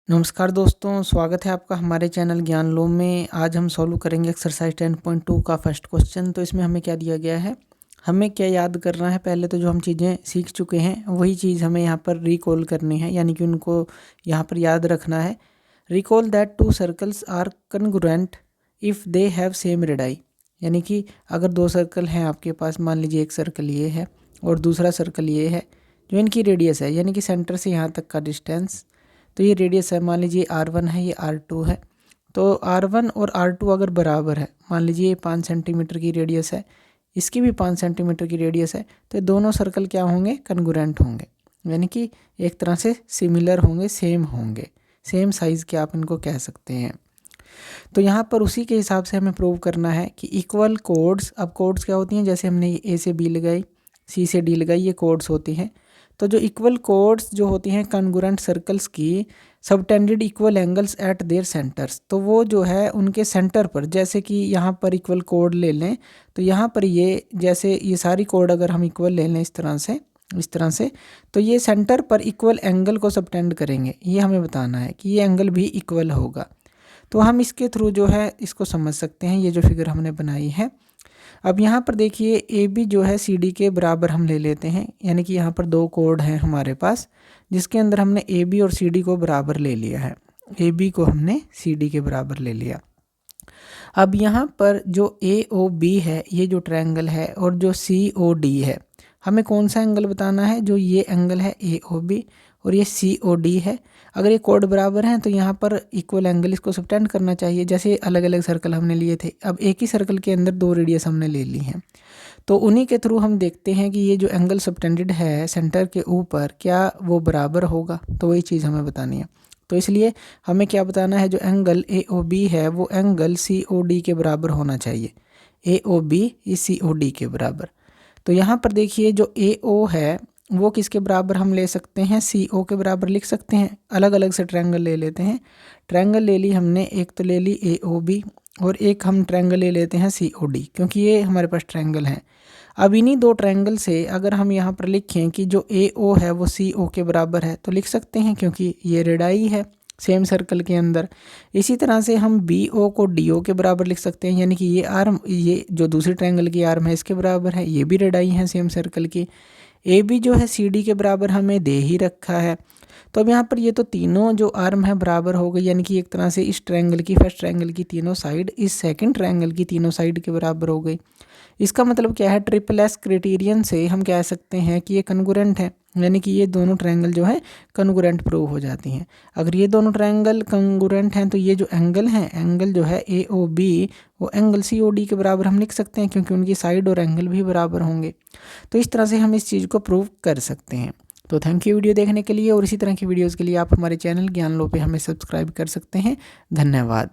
नमस्कार दोस्तों, स्वागत है आपका हमारे चैनल ज्ञान लो में। आज हम सॉल्व करेंगे एक्सरसाइज 10.2 का फर्स्ट क्वेश्चन। तो इसमें हमें क्या दिया गया है, हमें क्या याद करना है। पहले तो जो हम चीज़ें सीख चुके हैं वही चीज़ हमें यहाँ पर रिकॉल करनी है, यानी कि उनको यहाँ पर याद रखना है। Recall that two circles are congruent if they have same radii. यानी कि अगर दो सर्कल हैं आपके पास, मान लीजिए एक सर्कल ये है और दूसरा सर्कल ये है, जो इनकी रेडियस है यानी कि सेंटर से यहाँ तक का डिस्टेंस, तो ये रेडियस है। मान लीजिए R1 है, ये R2 है। तो R1 और R2 अगर बराबर है, मान लीजिए ये 5 सेंटीमीटर की रेडियस है, इसकी भी 5 सेंटीमीटर की रेडियस है, तो दोनों सर्कल क्या होंगे, कन्ग्रुएंट होंगे, यानी कि एक तरह से सिमिलर होंगे, सेम होंगे, सेम साइज़ के आप इनको कह सकते हैं। तो यहाँ पर उसी के हिसाब से हमें प्रूव करना है कि इक्वल कोड्स, अब कोड्स क्या होती हैं, जैसे हमने A से B लगाई, C से D लगाई, ये कोड्स होती हैं। तो जो इक्वल कोड्स जो होती हैं कन्ग्रुएंट सर्कल्स की, subtended equal angles eight there centres, तो वो जो है उनके सेंटर पर, जैसे कि यहाँ पर इक्वल कोड ले लें, तो यहाँ पर ये जैसे ये सारी कोड अगर हम इक्वल ले लें इस तरह से, तो ये सेंटर पर इक्वल एंगल को सबटेंड करेंगे। ये हमें बताना है कि ये एंगल भी इक्वल होगा। तो हम इसके थ्रू जो है इसको समझ सकते हैं, ये जो फिगर हमने बनाई है। अब यहाँ पर देखिए AB जो है CD के बराबर हम ले लेते हैं, यानी कि यहाँ पर दो कोड हैं हमारे पास, जिसके अंदर हमने AB और CD को बराबर ले लिया है। AB को हमने CD के बराबर ले लिया। अब यहाँ पर जो AOB है, ये जो ट्रायंगल है, और जो COD है, हमें कौन सा एंगल बताना है, जो ये एंगल है AOB और ये COD है। अगर ये कोड बराबर हैं तो यहाँ पर इक्वल एंगल इसको सबटेंड करना चाहिए। जैसे अलग अलग सर्कल हमने लिए थे, अब एक ही सर्कल के अंदर दो रेडियस हमने ले ली हैं, तो उन्हीं के थ्रू हम देखते हैं कि ये जो एंगल सबटेंडेड है सेंटर के ऊपर, क्या वो बराबर होगा। तो वही चीज़ हमें बतानी है। तो इसलिए हमें क्या बताना है, जो एंगल AOB है वो एंगल COD के बराबर होना चाहिए। AOB इस COD के बराबर। तो यहाँ पर देखिए जो AO है वो किसके बराबर हम ले सकते हैं, CO के बराबर लिख सकते हैं। अलग अलग से ट्रायंगल ले लेते हैं। ट्रायंगल ले ली हमने, एक तो ले ली AOB और एक हम ट्रायंगल ले लेते हैं COD, क्योंकि ये हमारे पास ट्रायंगल हैं। अब इन्हीं दो ट्रायंगल से अगर हम यहाँ पर लिखें कि जो AO है वो CO के बराबर है, तो लिख सकते हैं, क्योंकि ये रेडाई है सेम सर्कल के अंदर। इसी तरह से हम BO को DO के बराबर लिख सकते हैं, यानी कि ये आर्म, ये जो दूसरी ट्रायंगल की आर्म है इसके बराबर है, ये भी रेडाई है सेम सर्कल की। AB जो है CD के बराबर हमें दे ही रखा है। तो अब यहाँ पर ये तो तीनों जो आर्म है बराबर हो गई, यानी कि एक तरह से इस ट्रायंगल की, फर्स्ट ट्रायंगल की तीनों साइड इस सेकंड ट्रायंगल की तीनों साइड के बराबर हो गई। इसका मतलब क्या है, ट्रिपल एस क्राइटेरियन से हम कह सकते हैं कि ये कन्ग्रुएंट है, यानी कि ये दोनों ट्रायंगल जो है कन्ग्रुएंट प्रूव हो जाती हैं। अगर ये दोनों ट्रायंगल कन्ग्रुएंट हैं तो ये जो एंगल है, एंगल जो है AOB, वो एंगल COD के बराबर हम लिख सकते हैं, क्योंकि उनकी साइड और एंगल भी बराबर होंगे। तो इस तरह से हम इस चीज़ को प्रूव कर सकते हैं। तो थैंक यू वीडियो देखने के लिए, और इसी तरह की वीडियोज़ के लिए आप हमारे चैनल ज्ञान लो पे हमें सब्सक्राइब कर सकते हैं। धन्यवाद।